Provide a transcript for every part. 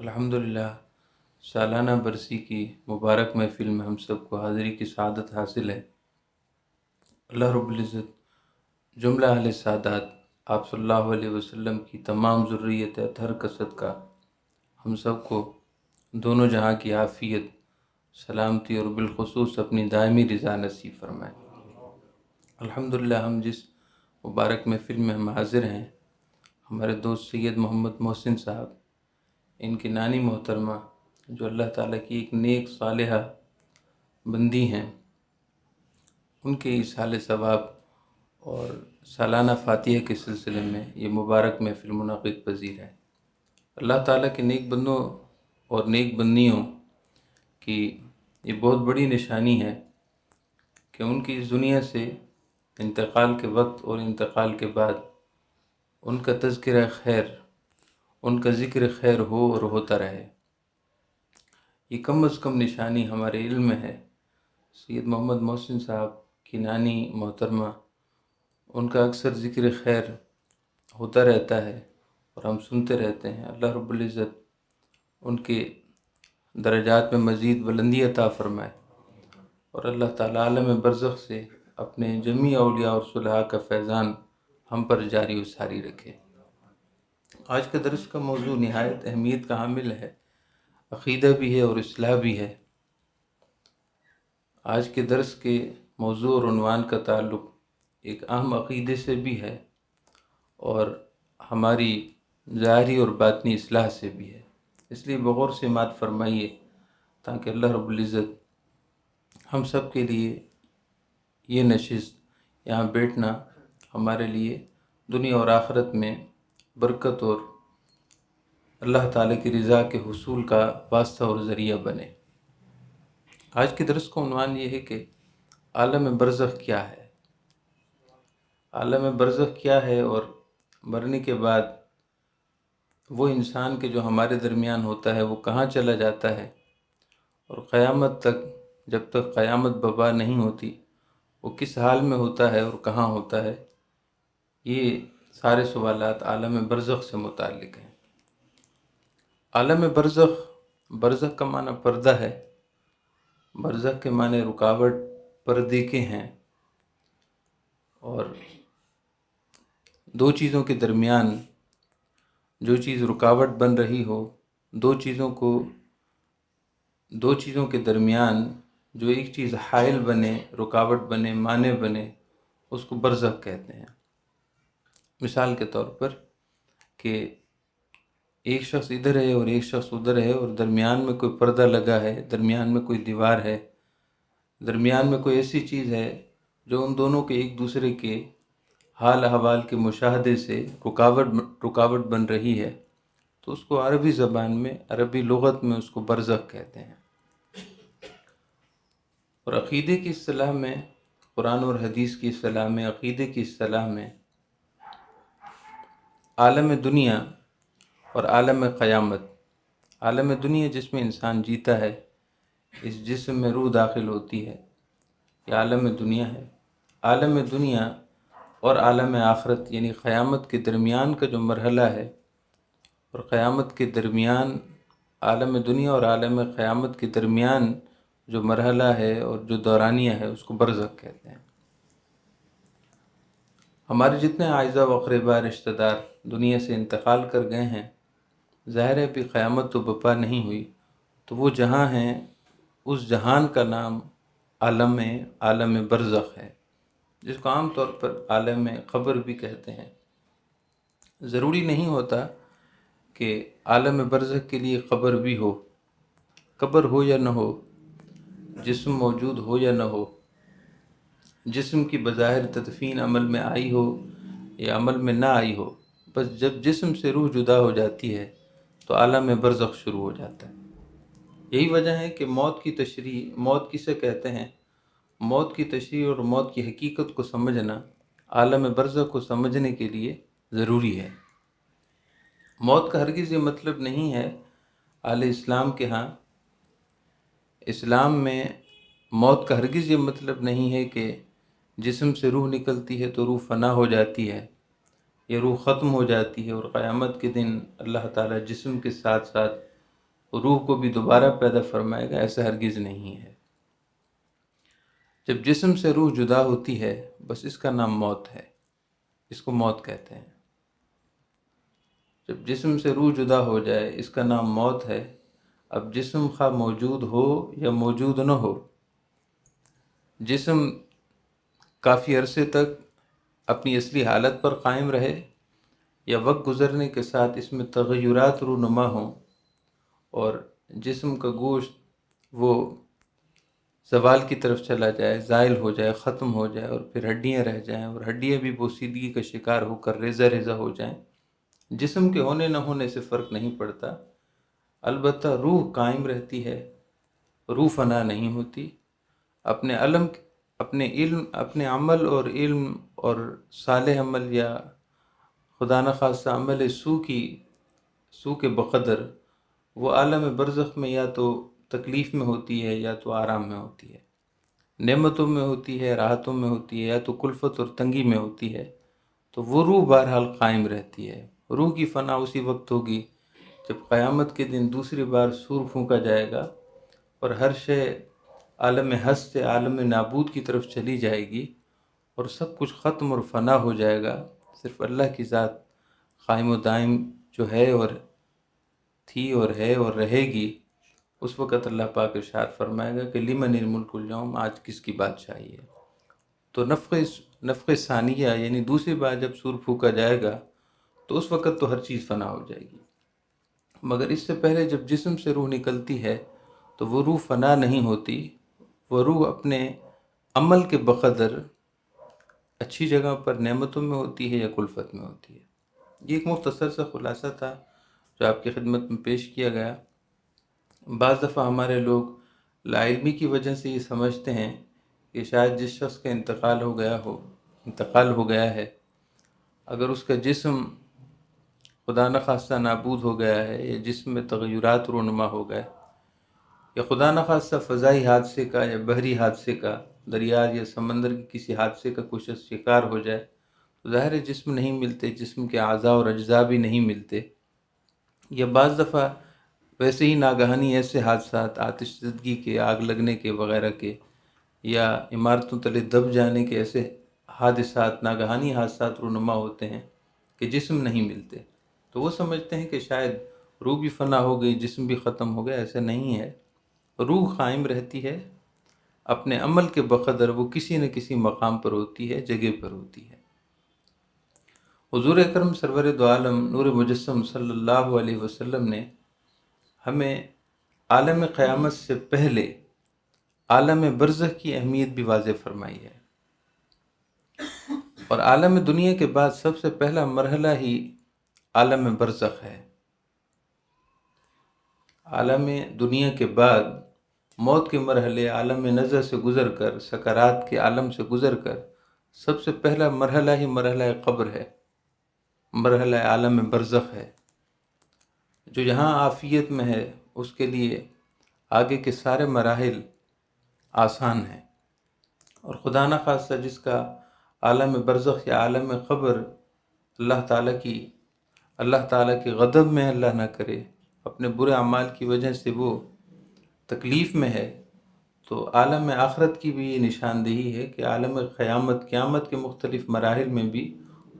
الحمدللہ سالانہ برسی کی مبارک محفل میں ہم سب کو حاضری کی سعادت حاصل ہے۔ اللہ رب العزت جملہ اہل سعادات آپ صلی اللہ علیہ وسلم کی تمام ذریت اطہر کا صدقہ ہم سب کو دونوں جہاں کی عافیت، سلامتی اور بالخصوص اپنی دائمی رضا نصیب فرمائے۔ الحمدللہ ہم جس مبارک محفل میں ہم حاضر ہیں، ہمارے دوست سید محمد محسن صاحب، ان کی نانی محترمہ جو اللہ تعالیٰ کی ایک نیک صالحہ بندی ہیں، ان کے اصحال ثواب اور سالانہ فاتحہ کے سلسلے میں یہ مبارک محفل منعقد پذیر ہے۔ اللہ تعالیٰ کے نیک بندوں اور نیک بندیوں کی یہ بہت بڑی نشانی ہے کہ ان کی اس دنیا سے انتقال کے وقت اور انتقال کے بعد ان کا تذکرہ خیر، ان کا ذکر خیر ہو اور ہوتا رہے۔ یہ کم از کم نشانی ہمارے علم میں ہے۔ سید محمد محسن صاحب کی نانی محترمہ، ان کا اکثر ذکر خیر ہوتا رہتا ہے اور ہم سنتے رہتے ہیں۔ اللہ رب العزت ان کے درجات میں مزید بلندی عطا فرمائے اور اللہ تعالیٰ عالم برزخ سے اپنے جمیع اولیاء اور صلحاء کا فیضان ہم پر جاری و ساری رکھے۔ آج کا درس کا موضوع نہایت اہمیت کا حامل ہے، عقیدہ بھی ہے اور اصلاح بھی ہے۔ آج کے درس کے موضوع اور عنوان کا تعلق ایک اہم عقیدے سے بھی ہے اور ہماری ظاہری اور باطنی اصلاح سے بھی ہے، اس لیے بغور سے سماعت فرمائیے تاکہ اللہ رب العزت ہم سب کے لیے یہ نشست، یہاں بیٹھنا ہمارے لیے دنیا اور آخرت میں برکت اور اللہ تعالیٰ کی رضا کے حصول کا واسطہ اور ذریعہ بنے۔ آج کے درس کا عنوان یہ ہے کہ عالم برزخ کیا ہے؟ عالم برزخ کیا ہے اور مرنے کے بعد وہ انسان کے جو ہمارے درمیان ہوتا ہے وہ کہاں چلا جاتا ہے، اور قیامت تک جب تک قیامت برپا نہیں ہوتی وہ کس حال میں ہوتا ہے اور کہاں ہوتا ہے، یہ سارے سوالات عالم برزخ سے متعلق ہیں۔ عالم برزخ، برزخ کا معنی پردہ ہے، برزخ کے معنی رکاوٹ، پردے کے ہیں، اور دو چیزوں کے درمیان جو چیز رکاوٹ بن رہی ہو، دو چیزوں کے درمیان جو ایک چیز حائل بنے، رکاوٹ بنے، مانع بنے، اس کو برزخ کہتے ہیں۔ مثال کے طور پر کہ ایک شخص ادھر ہے اور ایک شخص ادھر ہے اور درمیان میں کوئی پردہ لگا ہے، درمیان میں کوئی دیوار ہے، درمیان میں کوئی ایسی چیز ہے جو ان دونوں کے ایک دوسرے کے حال احوال کے مشاہدے سے رکاوٹ بن رہی ہے، تو اس کو عربی زبان میں، عربی لغت میں اس کو برزخ کہتے ہیں۔ اور عقیدے کی اصطلاح میں، قرآن اور حدیث کی اصطلاح میں، عقیدے کی اصطلاح میں عالم دنیا اور عالم قیامت، عالم دنیا جس میں انسان جیتا ہے، اس جسم میں روح داخل ہوتی ہے، یہ عالم دنیا ہے۔ عالم دنیا اور عالم آخرت یعنی قیامت کے درمیان کا جو مرحلہ ہے، اور قیامت کے درمیان عالم دنیا اور عالم قیامت کے درمیان جو مرحلہ ہے اور جو دورانیہ ہے، اس کو برزخ کہتے ہیں۔ ہمارے جتنے اعزاء و اقرباء رشتہ دار دنیا سے انتقال کر گئے ہیں، ظاہر ہے بھی قیامت تو برپا نہیں ہوئی، تو وہ جہاں ہیں اس جہان کا نام عالم برزخ ہے، جس کو عام طور پر عالم قبر بھی کہتے ہیں۔ ضروری نہیں ہوتا کہ عالم برزخ کے لیے قبر بھی ہو، قبر ہو یا نہ ہو، جسم موجود ہو یا نہ ہو، جسم کی بظاہر تدفین عمل میں آئی ہو یا عمل میں نہ آئی ہو، بس جب جسم سے روح جدا ہو جاتی ہے تو عالم برزخ شروع ہو جاتا ہے۔ یہی وجہ ہے کہ موت کی تشریح، موت کسے کہتے ہیں، موت کی تشریح اور موت کی حقیقت کو سمجھنا عالم برزخ کو سمجھنے کے لیے ضروری ہے۔ موت کا ہرگز یہ مطلب نہیں ہے، اہل اسلام کے ہاں، اسلام میں موت کا ہرگز یہ مطلب نہیں ہے کہ جسم سے روح نکلتی ہے تو روح فنا ہو جاتی ہے، یہ روح ختم ہو جاتی ہے اور قیامت کے دن اللہ تعالیٰ جسم کے ساتھ ساتھ روح کو بھی دوبارہ پیدا فرمائے گا، ایسا ہرگز نہیں ہے۔ جب جسم سے روح جدا ہوتی ہے بس اس کا نام موت ہے، اس کو موت کہتے ہیں۔ جب جسم سے روح جدا ہو جائے اس کا نام موت ہے۔ اب جسم خواہ موجود ہو یا موجود نہ ہو، جسم کافی عرصے تک اپنی اصلی حالت پر قائم رہے یا وقت گزرنے کے ساتھ اس میں تغیرات رونما ہوں اور جسم کا گوشت وہ زوال کی طرف چلا جائے، زائل ہو جائے، ختم ہو جائے، اور پھر ہڈیاں رہ جائیں اور ہڈیاں بھی بوسیدگی کا شکار ہو کر ریزہ ریزہ ہو جائیں، جسم کے ہونے نہ ہونے سے فرق نہیں پڑتا، البتہ روح قائم رہتی ہے، روح فنا نہیں ہوتی۔ اپنے علم، اپنے عمل اور علم اور صالح عمل یا خدا نخواستہ عمل سو کے بقدر وہ عالم برزخ میں یا تو تکلیف میں ہوتی ہے یا تو آرام میں ہوتی ہے، نعمتوں میں ہوتی ہے، راحتوں میں ہوتی ہے، یا تو کلفت اور تنگی میں ہوتی ہے، تو وہ روح بہرحال قائم رہتی ہے۔ روح کی فنا اسی وقت ہوگی جب قیامت کے دن دوسری بار سور پھونکا جائے گا اور ہر شے عالم ہست سے عالم نابود کی طرف چلی جائے گی اور سب کچھ ختم اور فنا ہو جائے گا، صرف اللہ کی ذات قائم و دائم جو ہے اور تھی اور ہے اور رہے گی۔ اس وقت اللہ پاک ارشاد فرمائے گا کہ لمن الملک اليوم، آج کس کی بادشاہی ہے۔ تو نفخ ثانیہ یعنی دوسری بار جب سور پھونکا جائے گا تو اس وقت تو ہر چیز فنا ہو جائے گی، مگر اس سے پہلے جب جسم سے روح نکلتی ہے تو وہ روح فنا نہیں ہوتی، وہ روح اپنے عمل کے بقدر اچھی جگہ پر نعمتوں میں ہوتی ہے یا کلفت میں ہوتی ہے۔ یہ ایک مختصر سا خلاصہ تھا جو آپ کی خدمت میں پیش کیا گیا۔ بعض دفعہ ہمارے لوگ لا علمی کی وجہ سے یہ سمجھتے ہیں کہ شاید جس شخص کا انتقال ہو گیا ہے، اگر اس کا جسم خدا نخواستہ نابود ہو گیا ہے یا جسم میں تغیرات رونما ہو گئے یا خدا نخواستہ فضائی حادثے کا یا بحری حادثے کا، دریا یا سمندر کے کسی حادثے کا کچھ شکار ہو جائے تو ظاہر جسم نہیں ملتے، جسم کے اعضاء اور اجزاء بھی نہیں ملتے، یا بعض دفعہ ویسے ہی ناگہانی ایسے حادثات، آتش زدگی کے، آگ لگنے کے وغیرہ کے، یا عمارتوں تلے دب جانے کے ایسے حادثات، ناگہانی حادثات رونما ہوتے ہیں کہ جسم نہیں ملتے، تو وہ سمجھتے ہیں کہ شاید روح بھی فنا ہو گئی، جسم بھی ختم ہو گیا۔ ایسا نہیں ہے، روح قائم رہتی ہے، اپنے عمل کے بقدر وہ کسی نہ کسی مقام پر ہوتی ہے، جگہ پر ہوتی ہے۔ حضور اکرم سرور دو عالم نور مجسم صلی اللہ علیہ وسلم نے ہمیں عالم قیامت سے پہلے عالم برزخ کی اہمیت بھی واضح فرمائی ہے، اور عالم دنیا کے بعد سب سے پہلا مرحلہ ہی عالم برزخ ہے۔ عالم دنیا کے بعد موت کے مرحلے عالم نظر سے گزر کر، سکرات کے عالم سے گزر کر، سب سے پہلا مرحلہ ہی مرحلہ قبر ہے، مرحلہ عالم برزخ ہے۔ جو یہاں عافیت میں ہے اس کے لیے آگے کے سارے مراحل آسان ہیں، اور خدا نخواستہ جس کا عالم برزخ یا عالم قبر اللہ تعالیٰ کی غضب میں اللہ نہ کرے، اپنے برے اعمال کی وجہ سے وہ تکلیف میں ہے، تو عالم آخرت کی بھی یہ نشاندہی ہے کہ عالم قیامت کے مختلف مراحل میں بھی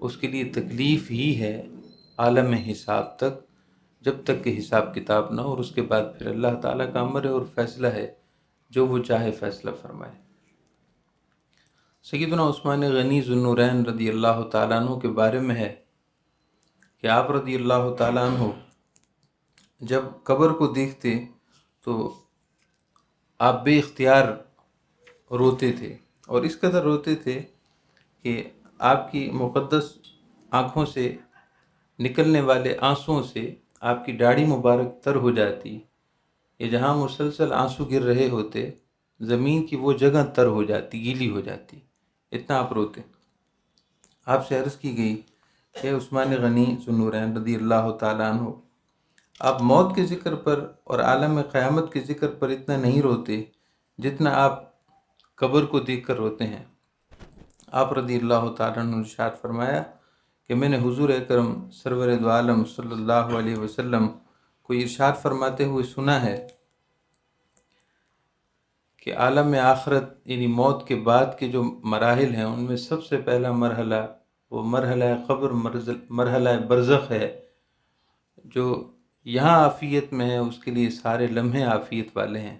اس کے لیے تکلیف ہی ہے، عالم حساب تک، جب تک کہ حساب کتاب نہ ہو، اور اس کے بعد پھر اللہ تعالیٰ کا امر ہے اور فیصلہ ہے، جو وہ چاہے فیصلہ فرمائے۔ سیدنا عثمان غنی ذو النورین رضی اللہ تعالیٰ عنہ کے بارے میں ہے کہ آپ رضی اللہ تعالیٰ عنہ جب قبر کو دیکھتے تو آپ بے اختیار روتے تھے، اور اس قدر روتے تھے کہ آپ کی مقدس آنکھوں سے نکلنے والے آنسوؤں سے آپ کی داڑھی مبارک تر ہو جاتی، یا جہاں مسلسل آنسو گر رہے ہوتے زمین کی وہ جگہ تر ہو جاتی، گیلی ہو جاتی، اتنا آپ روتے۔ آپ سے عرض کی گئی کہ عثمان غنی ذو النورین رضی اللہ تعالیٰ عنہ، آپ موت کے ذکر پر اور عالم قیامت کے ذکر پر اتنا نہیں روتے جتنا آپ قبر کو دیکھ کر روتے ہیں۔ آپ رضی اللہ تعالیٰ عنہ نے ارشاد فرمایا کہ میں نے حضور اکرم سرور دو عالم صلی اللہ علیہ وسلم کوئی ارشاد فرماتے ہوئے سنا ہے کہ عالم آخرت یعنی موت کے بعد کے جو مراحل ہیں ان میں سب سے پہلا مرحلہ وہ مرحلہ قبر، مرحلہ برزخ ہے، جو یہاں عافیت میں ہے اس کے لیے سارے لمحے عافیت والے ہیں،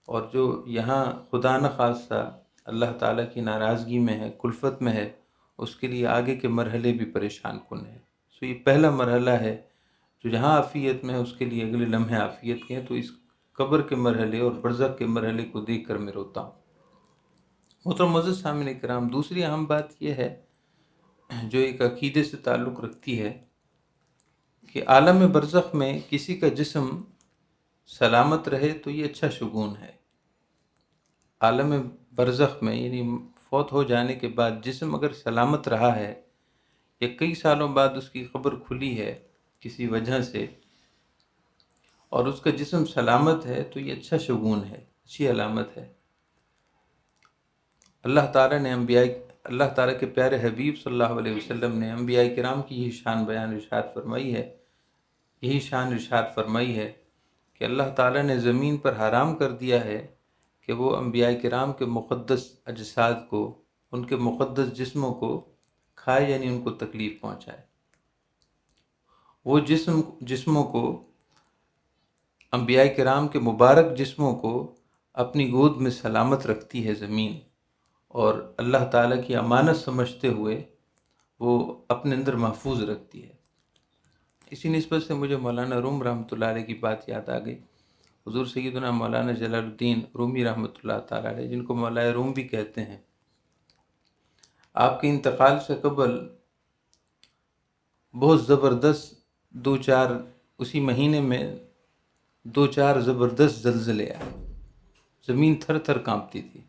اور جو یہاں خدا نخواستہ اللہ تعالیٰ کی ناراضگی میں ہے، کلفت میں ہے، اس کے لیے آگے کے مرحلے بھی پریشان کن ہیں۔ سو یہ پہلا مرحلہ ہے جو جہاں عافیت میں ہے اس کے لیے اگلے لمحے عافیت کے ہیں، تو اس قبر کے مرحلے اور برزخ کے مرحلے کو دیکھ کر میں روتا ہوں۔ محترم معزز سامعین کرام، دوسری اہم بات یہ ہے جو ایک عقیدے سے تعلق رکھتی ہے کہ عالم برزخ میں کسی کا جسم سلامت رہے تو یہ اچھا شگون ہے۔ عالم برزخ میں یعنی فوت ہو جانے کے بعد جسم اگر سلامت رہا ہے یا کئی سالوں بعد اس کی قبر کھلی ہے کسی وجہ سے اور اس کا جسم سلامت ہے تو یہ اچھا شگون ہے، اچھی علامت ہے۔ اللہ تعالیٰ کے پیارے حبیب صلی اللہ علیہ وسلم نے انبیاء کرام کی یہی شان بیان ارشاد فرمائی ہے، یہی شان ارشاد فرمائی ہے کہ اللہ تعالیٰ نے زمین پر حرام کر دیا ہے کہ وہ انبیاء کرام کے مقدس اجساد کو، ان کے مقدس جسموں کو کھائے، یعنی ان کو تکلیف پہنچائے۔ وہ جسموں کو، انبیاء کرام کے مبارک جسموں کو اپنی گود میں سلامت رکھتی ہے زمین، اور اللہ تعالیٰ کی امانت سمجھتے ہوئے وہ اپنے اندر محفوظ رکھتی ہے۔ اسی نسبت سے مجھے مولانا روم رحمۃ اللہ علیہ کی بات یاد آ گئی۔ حضور سیدنا مولانا جلال الدین رومی رحمۃ اللہ تعالیٰ علیہ، جن کو مولا روم بھی کہتے ہیں، آپ کے انتقال سے قبل بہت زبردست اسی مہینے میں 2-4 زبردست زلزلے آئے، زمین تھر تھر کانپتی تھی۔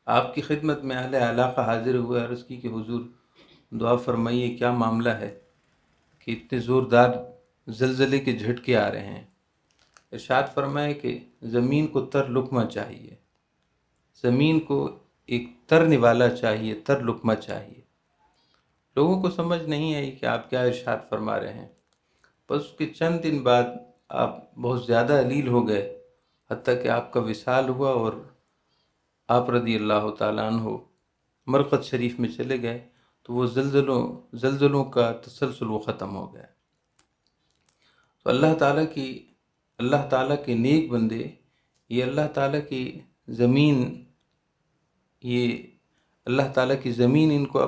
آپ کی خدمت میں اہل علاقہ حاضر ہوئے، عرض کی کہ حضور دعا فرمائیے کیا معاملہ ہے کہ اتنے زوردار زلزلے کے جھٹکے آ رہے ہیں۔ ارشاد فرمائے کہ زمین کو تر لقمہ چاہیے، زمین کو ایک تر نوالا چاہیے، تر لقمہ چاہیے۔ لوگوں کو سمجھ نہیں آئی کہ آپ کیا ارشاد فرما رہے ہیں۔ بس اس کے چند دن بعد آپ بہت زیادہ علیل ہو گئے، حتیٰ کہ آپ کا وصال ہوا اور آپ رضی اللہ تعالیٰ عنہ مرقد شریف میں چلے گئے، تو وہ زلزلوں کا تسلسل وہ ختم ہو گیا۔ تو اللہ تعالیٰ کے نیک بندے، یہ اللہ تعالیٰ کی زمین، ان کو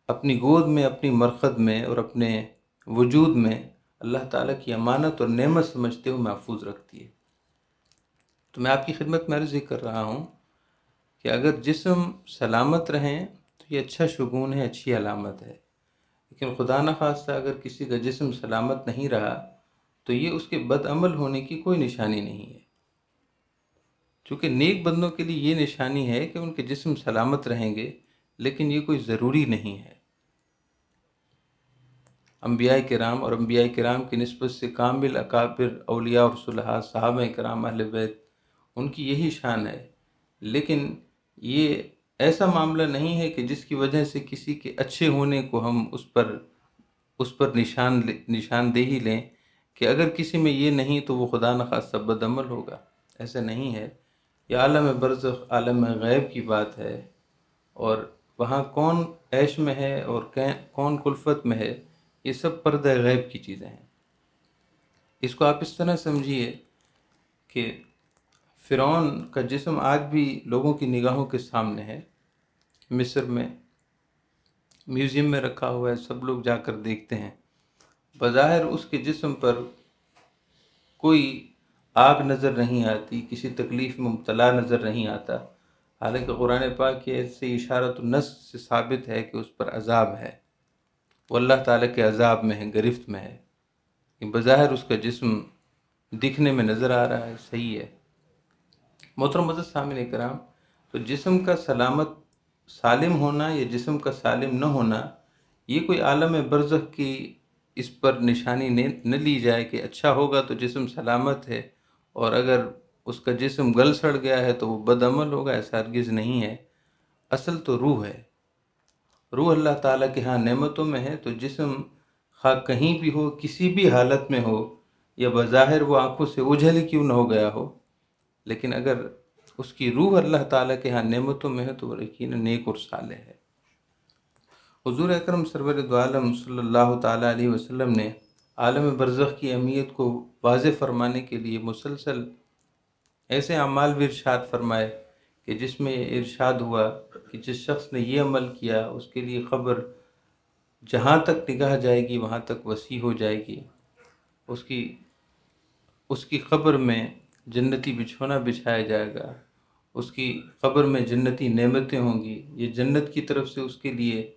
اپنی گود میں، اپنی مرقد میں اور اپنے وجود میں اللہ تعالیٰ کی امانت اور نعمت سمجھتے ہوئے محفوظ رکھتی ہے۔ تو میں آپ کی خدمت میں عرض ہی کر رہا ہوں کہ اگر جسم سلامت رہیں تو یہ اچھا شگون ہے، اچھی علامت ہے، لیکن خدا نخواستہ اگر کسی کا جسم سلامت نہیں رہا تو یہ اس کے بد عمل ہونے کی کوئی نشانی نہیں ہے، چونکہ نیک بندوں کے لیے یہ نشانی ہے کہ ان کے جسم سلامت رہیں گے، لیکن یہ کوئی ضروری نہیں ہے۔ انبیاء کرام اور انبیاء کرام کی نسبت سے کامل اکابر اولیاء اور صلحاء، صحابہ کرام، اہل بیت، ان کی یہی شان ہے، لیکن یہ ایسا معاملہ نہیں ہے کہ جس کی وجہ سے کسی کے اچھے ہونے کو ہم اس پر نشاندہی لیں کہ اگر کسی میں یہ نہیں تو وہ خدا نخواستہ بد عمل ہوگا۔ ایسا نہیں ہے۔ یہ عالم برزخ، عالم غیب کی بات ہے، اور وہاں کون عیش میں ہے اور کون کلفت میں ہے، یہ سب پردہ غیب کی چیزیں ہیں۔ اس کو آپ اس طرح سمجھیے کہ فرعون کا جسم آج بھی لوگوں کی نگاہوں کے سامنے ہے، مصر میں میوزیم میں رکھا ہوا ہے، سب لوگ جا کر دیکھتے ہیں۔ بظاہر اس کے جسم پر کوئی آگ نظر نہیں آتی، کسی تکلیف میں مبتلا نظر نہیں آتا، حالانکہ قرآن پاک کی ایسے اشارۃ النص سے ثابت ہے کہ اس پر عذاب ہے، وہ اللہ تعالیٰ کے عذاب میں ہے، گرفت میں ہے۔ بظاہر اس کا جسم دکھنے میں نظر آ رہا ہے، صحیح ہے۔ محترم معزز سامعین کرام، تو جسم کا سالم ہونا یا جسم کا سالم نہ ہونا، یہ کوئی عالم برزخ کی اس پر نشانی نہ لی جائے کہ اچھا ہوگا تو جسم سلامت ہے، اور اگر اس کا جسم گل سڑ گیا ہے تو وہ بد عمل ہوگا، ایسا ہرگز نہیں ہے۔ اصل تو روح ہے، روح اللہ تعالیٰ کے ہاں نعمتوں میں ہے، تو جسم خواہ کہیں بھی ہو، کسی بھی حالت میں ہو، یا بظاہر وہ آنکھوں سے اوجھل ہی کیوں نہ ہو گیا ہو، لیکن اگر اس کی روح اللہ تعالیٰ کے ہاں نعمتوں میں ہے تو وہ یقیناً نیک اور صالح ہے۔ حضور اکرم سرور دو عالم صلی اللہ تعالیٰ علیہ وسلم نے عالم برزخ کی اہمیت کو واضح فرمانے کے لیے مسلسل ایسے اعمال بھی ارشاد فرمائے کہ جس میں یہ ارشاد ہوا کہ جس شخص نے یہ عمل کیا اس کے لیے قبر جہاں تک نگاہ جائے گی وہاں تک وسیع ہو جائے گی، اس کی اس کی قبر میں جنتی بچھونا بچھایا جائے گا، اس کی قبر میں جنتی نعمتیں ہوں گی، یہ جنت کی طرف سے اس کے لیے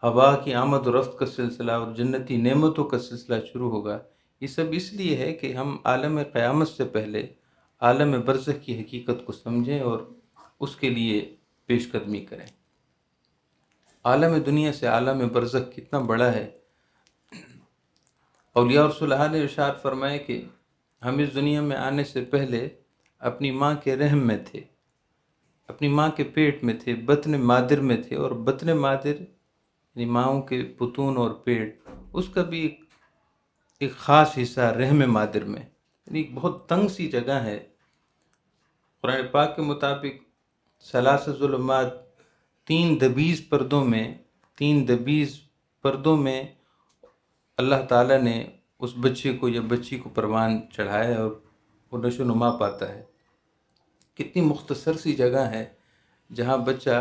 ہوا کی آمد و رفت کا سلسلہ اور جنتی نعمتوں کا سلسلہ شروع ہوگا۔ یہ سب اس لیے ہے کہ ہم عالم قیامت سے پہلے عالم برزخ کی حقیقت کو سمجھیں اور اس کے لیے پیش قدمی کریں۔ عالم دنیا سے عالم برزخ کتنا بڑا ہے۔ اولیاء اور صلحاء نے ارشاد فرمائے کہ ہم اس دنیا میں آنے سے پہلے اپنی ماں کے رحم میں تھے، اپنی ماں کے پیٹ میں تھے، بطن مادر میں تھے، اور بطن مادر یعنی ماؤں کے بطون اور پیٹ، اس کا بھی ایک خاص حصہ رحم مادر میں، یعنی ایک بہت تنگ سی جگہ ہے۔ قرآن پاک کے مطابق ثلاث ظلمات، تین دبیز پردوں میں اللہ تعالیٰ نے اس بچے کو یا بچی کو پروان چڑھایا ہے اور وہ نشو و نما پاتا ہے۔ کتنی مختصر سی جگہ ہے جہاں بچہ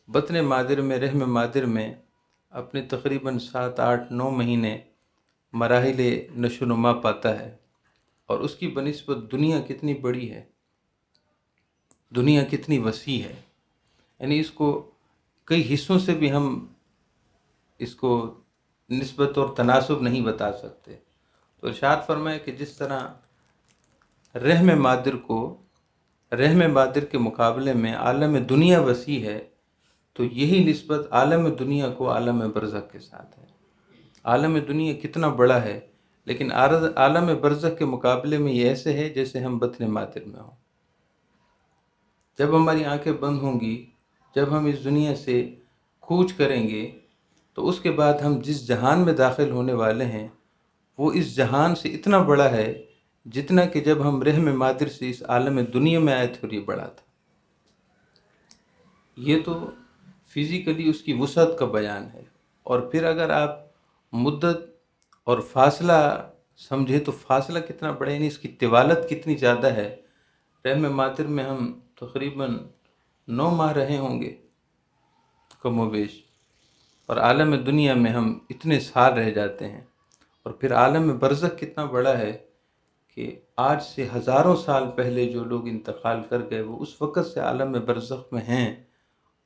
بطن مادر میں، رحم مادر میں اپنے تقریباً 7، 8، 9 مہینے مراحل نشو و نما پاتا ہے، اور اس کی بنسبت دنیا کتنی بڑی ہے، دنیا کتنی وسیع ہے، یعنی اس کو کئی حصوں سے بھی ہم اس کو نسبت اور تناسب نہیں بتا سکتے۔ تو ارشاد فرمائے کہ جس طرح رحم مادر کے مقابلے میں عالم دنیا وسیع ہے، تو یہی نسبت عالم دنیا کو عالم برزخ کے ساتھ ہے۔ عالم دنیا کتنا بڑا ہے، لیکن عالم برزخ کے مقابلے میں یہ ایسے ہے جیسے ہم بطن مادر میں ہوں۔ جب ہماری آنکھیں بند ہوں گی، جب ہم اس دنیا سے کوچ کریں گے، تو اس کے بعد ہم جس جہان میں داخل ہونے والے ہیں وہ اس جہان سے اتنا بڑا ہے جتنا کہ جب ہم رحم مادر سے اس عالم دنیا میں آئے تھے اور یہ بڑا تھا۔ یہ تو فزیکلی اس کی وسعت کا بیان ہے، اور پھر اگر آپ مدت اور فاصلہ سمجھے تو فاصلہ کتنا بڑا ہے، یعنی اس کی طوالت کتنی زیادہ ہے۔ رحم مادر میں ہم تقریباً 9 ماہ رہے ہوں گے کم و بیش، اور عالم دنیا میں ہم اتنے سال رہ جاتے ہیں۔ اور پھر عالم برزخ کتنا بڑا ہے کہ آج سے ہزاروں سال پہلے جو لوگ انتقال کر گئے وہ اس وقت سے عالم برزخ میں ہیں،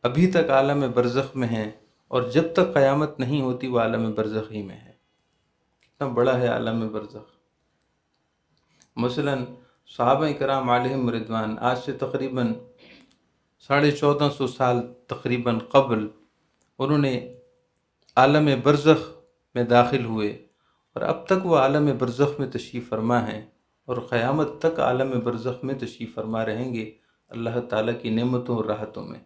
ابھی تک عالم برزخ میں ہیں، اور جب تک قیامت نہیں ہوتی وہ عالم برزخ ہی میں ہے۔ کتنا بڑا ہے عالم برزخ۔ مثلا صحابہ کرام علیہم رضوان آج سے تقریباً 1450 سال تقریباً قبل انہوں نے عالم برزخ میں داخل ہوئے، اور اب تک وہ عالم برزخ میں تشریف فرما ہیں، اور قیامت تک عالم برزخ میں تشریف فرما رہیں گے اللہ تعالیٰ کی نعمتوں اور راحتوں میں۔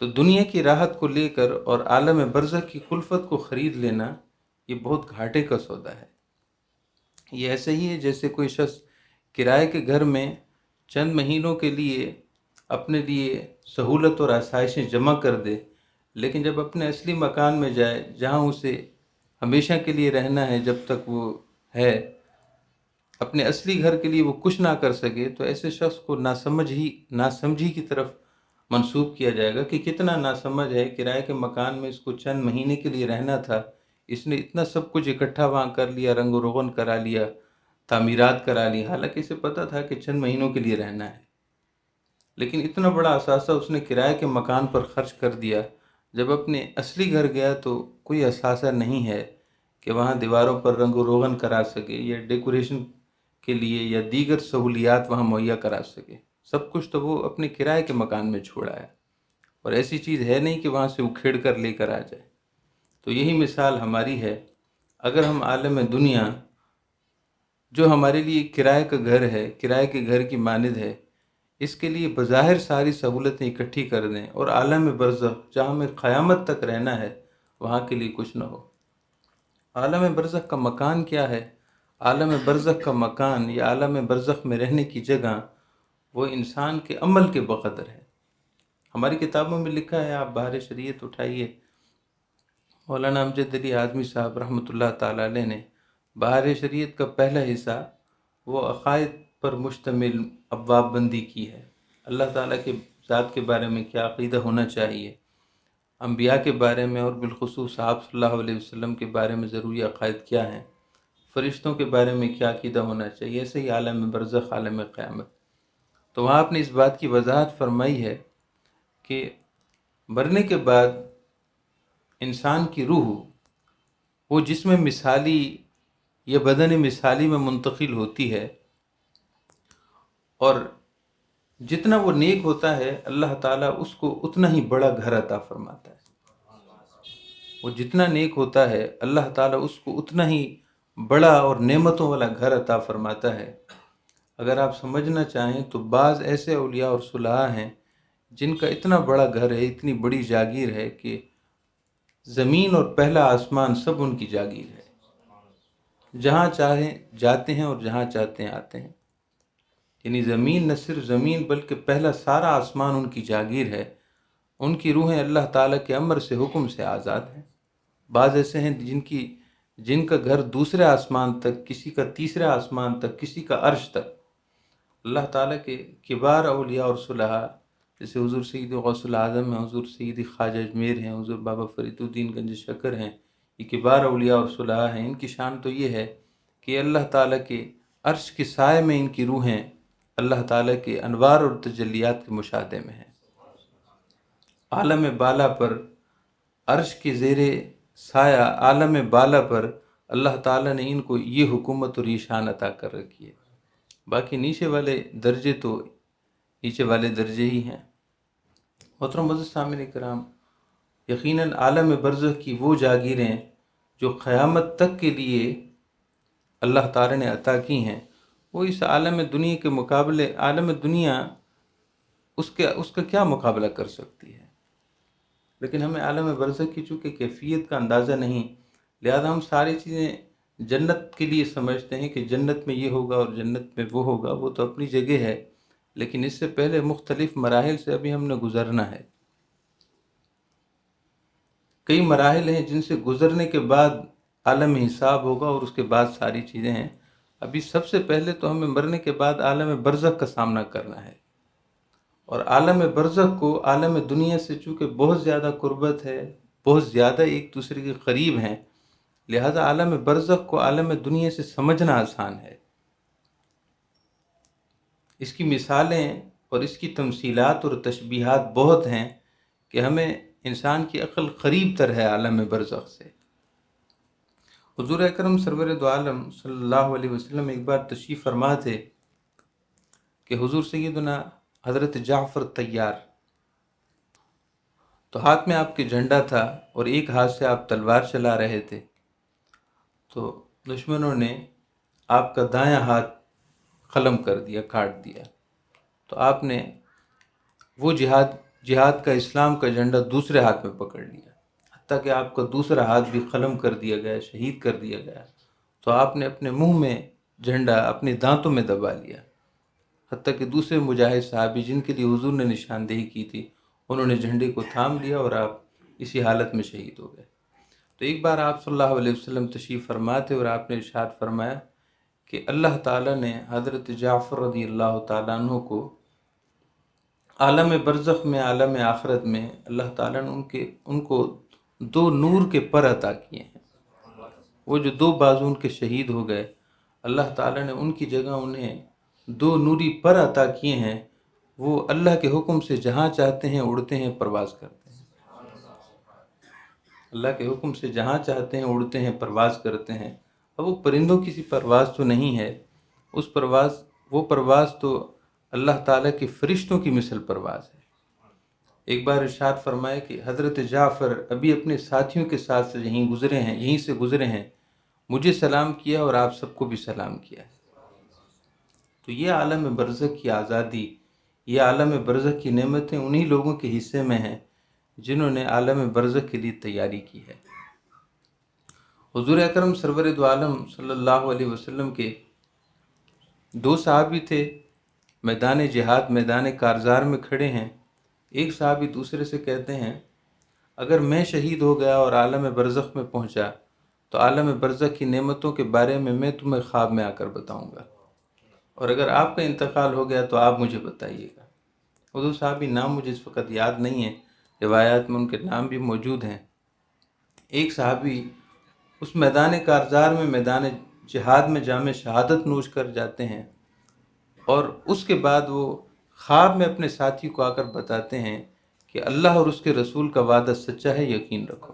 تو دنیا کی راحت کو لے کر اور عالم برزخ کی کلفت کو خرید لینا یہ بہت گھاٹے کا سودا ہے۔ یہ ایسے ہی ہے جیسے کوئی شخص کرائے کے گھر میں چند مہینوں کے لیے اپنے لیے سہولت اور آسائشیں جمع کر دے، لیکن جب اپنے اصلی مکان میں جائے جہاں اسے ہمیشہ کے لیے رہنا ہے، جب تک وہ ہے، اپنے اصلی گھر کے لیے وہ کچھ نہ کر سکے، تو ایسے شخص کو ناسمجھی کی طرف منسوب کیا جائے گا کہ کتنا ناسمجھ ہے، کرائے کے مکان میں اس کو چند مہینے کے لیے رہنا تھا، اس نے اتنا سب کچھ اکٹھا وہاں کر لیا، رنگ و روغن کرا لیا، تعمیرات کرا لی، حالانکہ اسے پتہ تھا کہ چند مہینوں کے لیے رہنا ہے، لیکن اتنا بڑا اثاثہ اس نے کرائے کے مکان پر خرچ کر دیا۔ جب اپنے اصلی گھر گیا تو کوئی اثاثہ نہیں ہے کہ وہاں دیواروں پر رنگ و روغن کرا سکے یا ڈیکوریشن کے لیے یا دیگر سہولیات وہاں مہیا کرا سکے۔ سب کچھ تو وہ اپنے کرائے کے مکان میں چھوڑا ہے، اور ایسی چیز ہے نہیں کہ وہاں سے اکھیڑ کر لے کر آ جائے۔ تو یہی مثال ہماری ہے، اگر ہم عالم دنیا جو ہمارے لیے کرائے کا گھر ہے، کرائے کے گھر کی مانند ہے، اس کے لیے بظاہر ساری سہولتیں اکٹھی کر دیں، اور عالم برزخ جہاں ہمیں قیامت تک رہنا ہے وہاں کے لیے کچھ نہ ہو۔ عالم برزخ کا مکان کیا ہے؟ عالم برزخ کا مکان یا عالم برزخ میں رہنے کی جگہ وہ انسان کے عمل کے بقدر ہے۔ ہماری کتابوں میں لکھا ہے، آپ بحر شریعت اٹھائیے، مولانا امجد علی اعظمی صاحب رحمۃ اللہ تعالیٰ علیہ نے بحر شریعت کا پہلا حصہ وہ عقائد پر مشتمل ابواب بندی کی ہے۔ اللہ تعالیٰ کے ذات کے بارے میں کیا عقیدہ ہونا چاہیے، انبیاء کے بارے میں اور بالخصوص آپ صلی اللہ علیہ وسلم کے بارے میں ضروری عقائد کیا ہیں، فرشتوں کے بارے میں کیا عقیدہ ہونا چاہیے، ایسے ہی عالم برزخ، عالم قیامت۔ تو وہاں آپ نے اس بات کی وضاحت فرمائی ہے کہ مرنے کے بعد انسان کی روح وہ جسم مثالی یا بدن مثالی میں منتقل ہوتی ہے، اور جتنا وہ نیک ہوتا ہے اللہ تعالیٰ اس کو اتنا ہی بڑا گھر عطا فرماتا ہے۔ وہ جتنا نیک ہوتا ہے اللہ تعالیٰ اس کو اتنا ہی بڑا اور نعمتوں والا گھر عطا فرماتا ہے۔ اگر آپ سمجھنا چاہیں تو بعض ایسے اولیاء اور صلحاء ہیں جن کا اتنا بڑا گھر ہے، اتنی بڑی جاگیر ہے کہ زمین اور پہلا آسمان سب ان کی جاگیر ہے، جہاں چاہیں جاتے ہیں اور جہاں چاہتے ہیں آتے ہیں۔ یعنی زمین نہ صرف زمین بلکہ پہلا سارا آسمان ان کی جاگیر ہے۔ ان کی روحیں اللہ تعالیٰ کے امر سے، حکم سے آزاد ہیں۔ بعض ایسے ہیں جن کا گھر دوسرے آسمان تک، کسی کا تیسرے آسمان تک، کسی کا عرش تک۔ اللہ تعالیٰ کے کبار اولیاء اور صلحاء جیسے حضور سید غوث العظم ہیں، حضور سید خواجہ اجمیر ہیں، حضور بابا فرید الدین گنج شکر ہیں، یہ کبار اولیاء اور صلحاء ہیں۔ ان کی شان تو یہ ہے کہ اللہ تعالیٰ کے عرش کے سائے میں ان کی روحیں اللہ تعالیٰ کے انوار اور تجلیات کے مشاہدے میں ہیں۔ عالم بالا پر، عرش کے زیر سایہ عالم بالا پر اللہ تعالیٰ نے ان کو یہ حکومت اور یہ شان عطا کر رکھی ہے۔ باقی نیچے والے درجے تو نیچے والے درجے ہی ہیں۔ محترم معزز سامعین کرام، یقیناً عالم برزخ کی وہ جاگیریں جو قیامت تک کے لیے اللہ تعالیٰ نے عطا کی ہیں، وہ اس عالم دنیا کے مقابلے، عالم دنیا اس کا کیا مقابلہ کر سکتی ہے؟ لیکن ہمیں عالم برزخ کی چونکہ کیفیت کا اندازہ نہیں، لہذا ہم ساری چیزیں جنت کے لیے سمجھتے ہیں کہ جنت میں یہ ہوگا اور جنت میں وہ ہوگا۔ وہ تو اپنی جگہ ہے، لیکن اس سے پہلے مختلف مراحل سے ابھی ہم نے گزرنا ہے۔ کئی مراحل ہیں جن سے گزرنے کے بعد عالم حساب ہوگا اور اس کے بعد ساری چیزیں ہیں۔ ابھی سب سے پہلے تو ہمیں مرنے کے بعد عالم برزخ کا سامنا کرنا ہے، اور عالم برزخ کو عالم دنیا سے چونکہ بہت زیادہ قربت ہے، بہت زیادہ ایک دوسرے کے قریب ہیں، لہذا عالم برزخ کو عالم دنیا سے سمجھنا آسان ہے۔ اس کی مثالیں اور اس کی تمثیلات اور تشبیہات بہت ہیں کہ ہمیں انسان کی عقل قریب تر ہے عالم برزخ سے۔ حضور اکرم سرور دو عالم صلی اللہ علیہ وسلم ایک بار تشریف فرما تھے کہ حضور سیدنا حضرت جعفر طیار، تو ہاتھ میں آپ کے جھنڈا تھا اور ایک ہاتھ سے آپ تلوار چلا رہے تھے، تو دشمنوں نے آپ کا دایاں ہاتھ قلم کر دیا، کاٹ دیا۔ تو آپ نے وہ جہاد کا، اسلام کا جھنڈا دوسرے ہاتھ میں پکڑ لیا، حتیٰ کہ آپ کا دوسرا ہاتھ بھی قلم کر دیا گیا، شہید کر دیا گیا۔ تو آپ نے اپنے منہ میں جھنڈا اپنے دانتوں میں دبا لیا، حتیٰ کہ دوسرے مجاہد صحابی جن کے لیے حضور نے نشاندہی کی تھی، انہوں نے جھنڈے کو تھام لیا اور آپ اسی حالت میں شہید ہو گئے۔ تو ایک بار آپ صلی اللہ علیہ وسلم تشریف فرما تھے اور آپ نے ارشاد فرمایا کہ اللہ تعالیٰ نے حضرت جعفر رضی اللہ تعالیٰ عنہ کو عالم برزخ میں، عالم آخرت میں اللہ تعالیٰ نے ان کو دو نور کے پر عطا کیے ہیں۔ وہ جو دو بازو ان کے شہید ہو گئے، اللہ تعالیٰ نے ان کی جگہ انہیں دو نوری پر عطا کیے ہیں۔ وہ اللہ کے حکم سے جہاں چاہتے ہیں اڑتے ہیں، پرواز کرتے ہیں۔ اللہ کے حکم سے جہاں چاہتے ہیں اڑتے ہیں، پرواز کرتے ہیں۔ اب وہ پرندوں کی سی پرواز تو نہیں ہے، وہ پرواز تو اللہ تعالیٰ کے فرشتوں کی مثل پرواز ہے۔ ایک بار ارشاد فرمائے کہ حضرت جعفر ابھی اپنے ساتھیوں کے ساتھ یہیں سے گزرے ہیں، مجھے سلام کیا اور آپ سب کو بھی سلام کیا۔ تو یہ عالم برزخ کی آزادی، یہ عالم برزخ کی نعمتیں انہی لوگوں کے حصے میں ہیں جنہوں نے عالم برزخ کے لیے تیاری کی ہے۔ حضور اکرم سرور دو عالم صلی اللہ علیہ وسلم کے دو صحابی تھے، میدان جہاد میدان کارزار میں کھڑے ہیں۔ ایک صحابی دوسرے سے کہتے ہیں اگر میں شہید ہو گیا اور عالم برزخ میں پہنچا تو عالم برزخ کی نعمتوں کے بارے میں تمہیں خواب میں آ کر بتاؤں گا، اور اگر آپ کا انتقال ہو گیا تو آپ مجھے بتائیے گا۔ وہ دو صحابی نام مجھے اس وقت یاد نہیں ہے، روایات میں ان کے نام بھی موجود ہیں۔ ایک صحابی اس میدان کارزار میں میدان جہاد میں جام شہادت نوش کر جاتے ہیں، اور اس کے بعد وہ خواب میں اپنے ساتھی کو آ کر بتاتے ہیں کہ اللہ اور اس کے رسول کا وعدہ سچا ہے، یقین رکھو،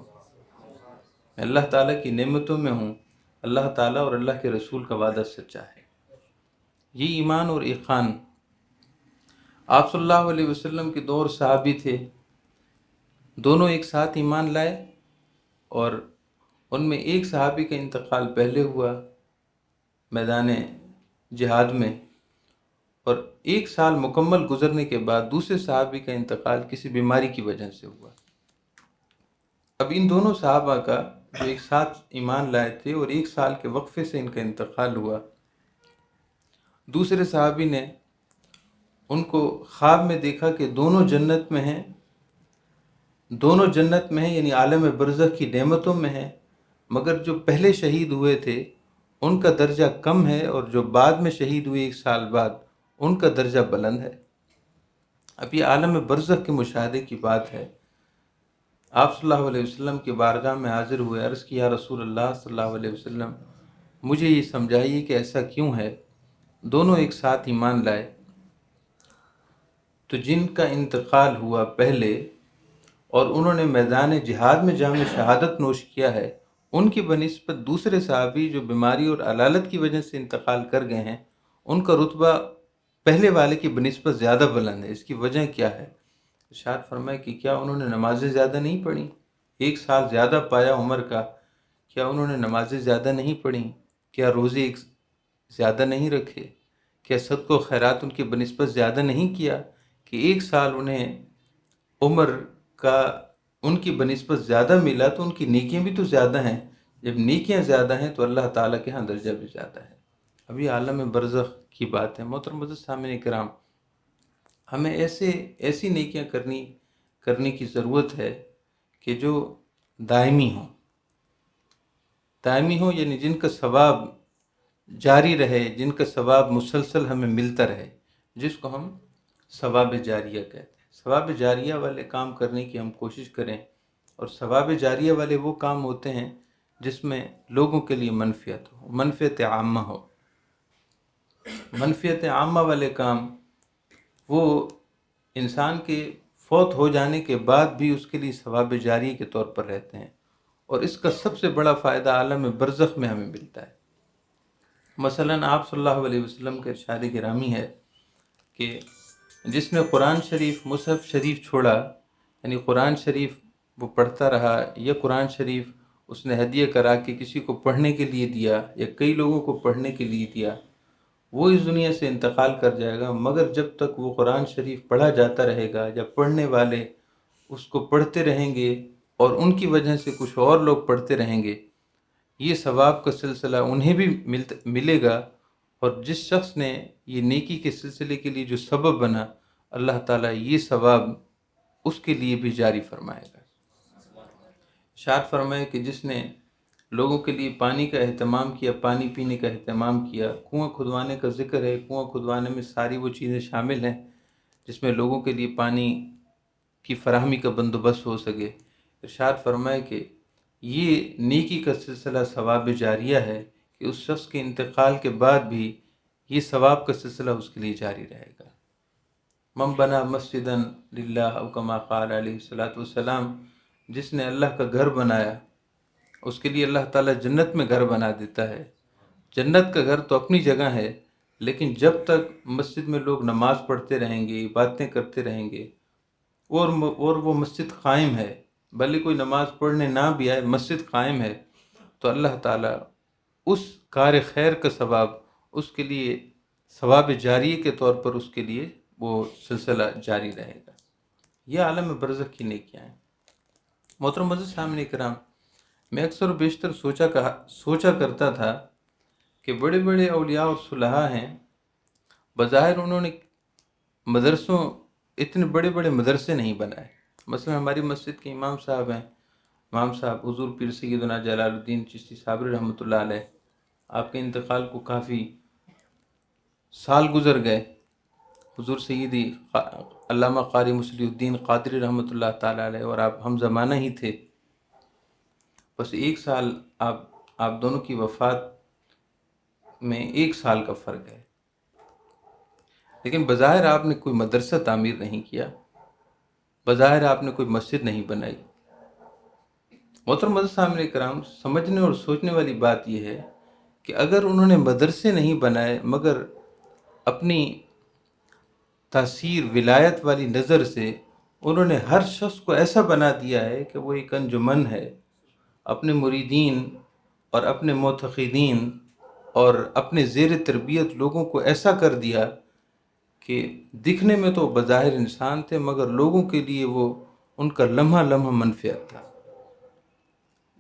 میں اللہ تعالیٰ کی نعمتوں میں ہوں، اللہ تعالیٰ اور اللہ کے رسول کا وعدہ سچا ہے۔ یہ ایمان اور ایقان آپ صلی اللہ علیہ وسلم کے دور صحابی تھے، دونوں ایک ساتھ ایمان لائے، اور ان میں ایک صحابی کا انتقال پہلے ہوا میدان جہاد میں، اور 1 سال مکمل گزرنے کے بعد دوسرے صحابی کا انتقال کسی بیماری کی وجہ سے ہوا۔ اب ان دونوں صحابہ کا جو ایک ساتھ ایمان لائے تھے اور 1 سال کے وقفے سے ان کا انتقال ہوا، دوسرے صحابی نے ان کو خواب میں دیکھا کہ دونوں جنت میں ہیں، دونوں جنت میں ہیں، یعنی عالم برزخ کی نعمتوں میں ہیں، مگر جو پہلے شہید ہوئے تھے ان کا درجہ کم ہے، اور جو بعد میں شہید ہوئے 1 سال بعد ان کا درجہ بلند ہے۔ اب یہ عالم برزخ کے مشاہدے کی بات ہے۔ آپ صلی اللہ علیہ وسلم کی بارگاہ میں حاضر ہوئے، عرض کیا رسول اللہ صلی اللہ علیہ وسلم مجھے یہ سمجھائیے کہ ایسا کیوں ہے، دونوں ایک ساتھ ایمان لائے، تو جن کا انتقال ہوا پہلے اور انہوں نے میدان جہاد میں جام شہادت نوش کیا ہے، ان کی بنسبت دوسرے صحابی جو بیماری اور علالت کی وجہ سے انتقال کر گئے ہیں، ان کا رتبہ پہلے والے کی بنسبت زیادہ بلند ہے۔ اس کی وجہ کیا ہے؟ ارشاد فرمائے کہ کیا انہوں نے نمازیں زیادہ نہیں پڑھیں؟ 1 سال زیادہ پایا عمر کا، کیا انہوں نے نمازیں زیادہ نہیں پڑھیں؟ کیا روزے زیادہ نہیں رکھے؟ کیا صدقہ و خیرات ان کی بنسبت زیادہ نہیں کیا کہ 1 سال انہیں عمر کا ان کی بنسبت زیادہ ملا؟ تو ان کی نیکیاں بھی تو زیادہ ہیں، جب نیکیاں زیادہ ہیں تو اللہ تعالیٰ کے ہاں درجہ بھی زیادہ ہے۔ ابھی عالم برزخ کی بات ہے۔ محترم معزز سامعین کرام، ہمیں ایسی نیکیاں کرنے کی ضرورت ہے کہ جو دائمی ہوں، یعنی جن کا ثواب جاری رہے، جن کا ثواب مسلسل ہمیں ملتا رہے، جس کو ہم ثواب جاریہ کہتے ہیں۔ ثواب جاریہ والے کام کرنے کی ہم کوشش کریں، اور ثواب جاریہ والے وہ کام ہوتے ہیں جس میں لوگوں کے لیے منفعت عامہ ہو۔ منفعت عامہ والے کام وہ انسان کے فوت ہو جانے کے بعد بھی اس کے لیے ثواب جاری کے طور پر رہتے ہیں، اور اس کا سب سے بڑا فائدہ عالم برزخ میں ہمیں ملتا ہے۔ مثلاً آپ صلی اللہ علیہ وسلم کا ارشاد گرامی ہے کہ جس نے قرآن شریف مصحف شریف چھوڑا، یعنی قرآن شریف وہ پڑھتا رہا، یا قرآن شریف اس نے ہدیہ کرا کے کسی کو پڑھنے کے لیے دیا یا کئی لوگوں کو پڑھنے کے لیے دیا، وہ اس دنیا سے انتقال کر جائے گا، مگر جب تک وہ قرآن شریف پڑھا جاتا رہے گا یا پڑھنے والے اس کو پڑھتے رہیں گے اور ان کی وجہ سے کچھ اور لوگ پڑھتے رہیں گے، یہ ثواب کا سلسلہ انہیں بھی ملے گا، اور جس شخص نے یہ نیکی کے سلسلے کے لیے جو سبب بنا، اللہ تعالیٰ یہ ثواب اس کے لیے بھی جاری فرمائے گا۔ ارشاد فرمائے کہ جس نے لوگوں کے لیے پانی کا اہتمام کیا، پانی پینے کا اہتمام کیا، کنواں کھدوانے کا ذکر ہے، کنواں کھدوانے میں ساری وہ چیزیں شامل ہیں جس میں لوگوں کے لیے پانی کی فراہمی کا بندوبست ہو سکے۔ ارشاد فرمائے کہ یہ نیکی کا سلسلہ ثواب جاریہ ہے کہ اس شخص کے انتقال کے بعد بھی یہ ثواب کا سلسلہ اس کے لیے جاری رہے گا۔ من بنا مسجدا للہ او کما قال علیہ الصلوۃ والسلام، جس نے اللہ کا گھر بنایا، اس کے لیے اللہ تعالیٰ جنت میں گھر بنا دیتا ہے۔ جنت کا گھر تو اپنی جگہ ہے، لیکن جب تک مسجد میں لوگ نماز پڑھتے رہیں گے، باتیں کرتے رہیں گے، اور وہ مسجد قائم ہے، بھلے کوئی نماز پڑھنے نہ بھی آئے، مسجد قائم ہے، تو اللہ تعالیٰ اس کار خیر کا ثواب اس کے لیے ثواب جاریہ کے طور پر اس کے لیے وہ سلسلہ جاری رہے گا۔ یہ عالم برزخ کی نیکیاں ہیں۔ محترم معزز سامعین کرام، میں اکثر و بیشتر سوچا کرتا تھا کہ بڑے بڑے اولیاء اور صلحاء ہیں، بظاہر انہوں نے اتنے بڑے بڑے مدرسے نہیں بنائے۔ مثلا ہماری مسجد کے امام صاحب ہیں، امام صاحب حضور پیر سیدنا جلال الدین چشتی صابری رحمۃ اللہ علیہ، آپ کے انتقال کو کافی سال گزر گئے۔ حضور سیدی علامہ قاری مصلی الدین قادری رحمۃ اللہ تعالیٰ علیہ اور آپ ہم زمانہ ہی تھے، بس 1 سال آپ دونوں کی وفات میں 1 سال کا فرق ہے، لیکن بظاہر آپ نے کوئی مدرسہ تعمیر نہیں کیا، بظاہر آپ نے کوئی مسجد نہیں بنائی۔ محترم معزز سامعین کرام، سمجھنے اور سوچنے والی بات یہ ہے کہ اگر انہوں نے مدرسے نہیں بنائے مگر اپنی تاثیر ولایت والی نظر سے انہوں نے ہر شخص کو ایسا بنا دیا ہے کہ وہ ایک انجمن ہے، اپنے مریدین اور اپنے معتقدین اور اپنے زیر تربیت لوگوں کو ایسا کر دیا کہ دکھنے میں تو بظاہر انسان تھے مگر لوگوں کے لیے وہ ان کا لمحہ لمحہ منفعت تھا،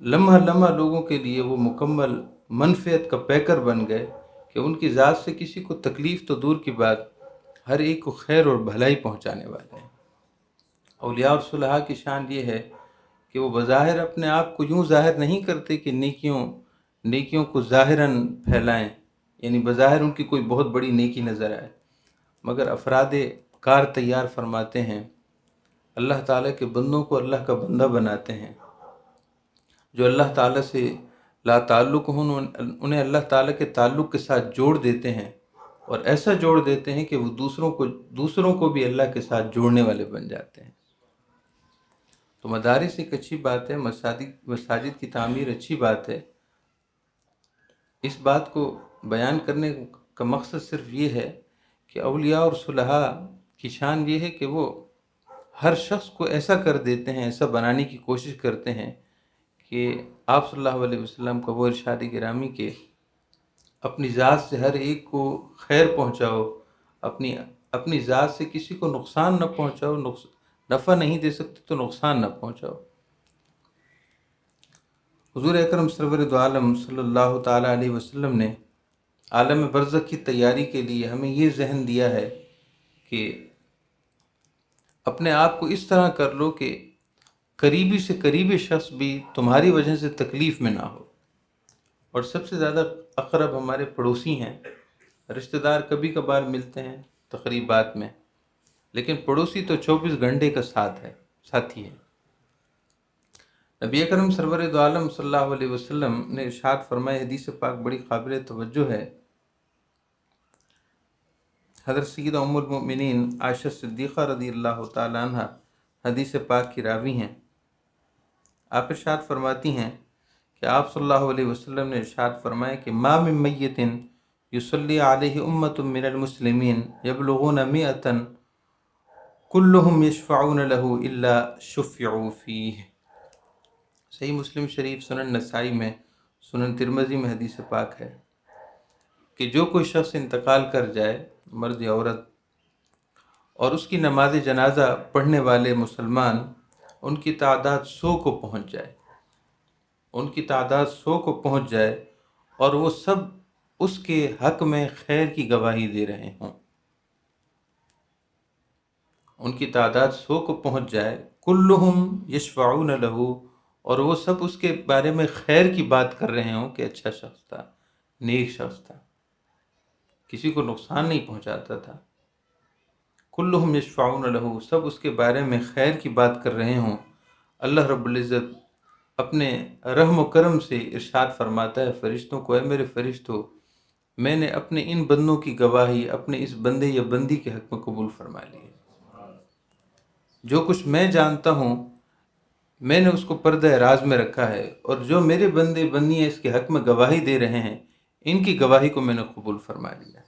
لمحہ لمحہ لوگوں کے لیے وہ مکمل منفعت کا پیکر بن گئے کہ ان کی ذات سے کسی کو تکلیف تو دور کی بات، ہر ایک کو خیر اور بھلائی پہنچانے والے ہیں۔ اولیاء اور صلحاء کی شان یہ ہے کہ وہ بظاہر اپنے آپ کو یوں ظاہر نہیں کرتے کہ نیکیوں کو ظاہراً پھیلائیں، یعنی بظاہر ان کی کوئی بہت بڑی نیکی نظر آئے، مگر افراد کار تیار فرماتے ہیں، اللہ تعالیٰ کے بندوں کو اللہ کا بندہ بناتے ہیں، جو اللہ تعالیٰ سے لا تعلق ہوں انہیں اللہ تعالیٰ کے تعلق کے ساتھ جوڑ دیتے ہیں، اور ایسا جوڑ دیتے ہیں کہ وہ دوسروں کو بھی اللہ کے ساتھ جوڑنے والے بن جاتے ہیں۔ تو مدارس ایک اچھی بات ہے، مساجد کی تعمیر اچھی بات ہے۔ اس بات کو بیان کرنے کا مقصد صرف یہ ہے کہ اولیاء اور صلحاء کی شان یہ ہے کہ وہ ہر شخص کو ایسا کر دیتے ہیں، ایسا بنانے کی کوشش کرتے ہیں کہ آپ صلی اللہ علیہ وسلم کا وہ ارشاد گرامی کہ اپنی ذات سے ہر ایک کو خیر پہنچاؤ، اپنی ذات سے کسی کو نقصان نہ پہنچاؤ، نفع نہیں دے سکتے تو نقصان نہ پہنچاؤ۔ حضور اکرم سرور دو عالم صلی اللہ تعالیٰ علیہ وسلم نے عالم برزخ کی تیاری کے لیے ہمیں یہ ذہن دیا ہے کہ اپنے آپ کو اس طرح کر لو کہ قریبی سے قریبی شخص بھی تمہاری وجہ سے تکلیف میں نہ ہو، اور سب سے زیادہ اقرب ہمارے پڑوسی ہیں۔ رشتہ دار کبھی کبھار ملتے ہیں تقریبات میں، لیکن پڑوسی تو 24 گھنٹے کا ساتھی ہے۔ نبی اکرم سرور دو عالم صلی اللہ علیہ وسلم نے ارشاد فرمائے، حدیث پاک بڑی قابل توجہ ہے، حضرت سیدہ ام المؤمنین عائشہ صدیقہ رضی اللہ تعالی عنہ حدیث پاک کی راوی ہیں۔ آپ ارشاد فرماتی ہیں کہ آپ صلی اللہ علیہ وسلم نے ارشاد فرمایا کہ ما من میت یصلی علیہ امت من المسلمین یبلغون 100 کلہم یشفعون له الا شفعوا فیہ۔ صحیح مسلم شریف، سنن نسائی میں، سنن ترمذی میں حدیث پاک ہے کہ جو کوئی شخص انتقال کر جائے، مرد یا عورت، اور اس کی نماز جنازہ پڑھنے والے مسلمان ان کی تعداد 100 کو پہنچ جائے، اور وہ سب اس کے حق میں خیر کی گواہی دے رہے ہوں، ان کی تعداد 100 کو پہنچ جائے، کلہم یشفعون لہ، اور وہ سب اس کے بارے میں خیر کی بات کر رہے ہوں کہ اچھا شخص تھا، نیک شخص تھا، کسی کو نقصان نہیں پہنچاتا تھا، کلہم یشفعون لہ، سب اس کے بارے میں خیر کی بات کر رہے ہوں۔ اللہ رب العزت اپنے رحم و کرم سے ارشاد فرماتا ہے فرشتوں کو، اے میرے فرشتوں، میں نے اپنے ان بندوں کی گواہی اپنے اس بندے یا بندی کے حق میں قبول فرما لی ہے۔ جو کچھ میں جانتا ہوں میں نے اس کو پردہ راز میں رکھا ہے، اور جو میرے بندے بندیاں اس کے حق میں گواہی دے رہے ہیں، ان کی گواہی کو میں نے قبول فرما لیا۔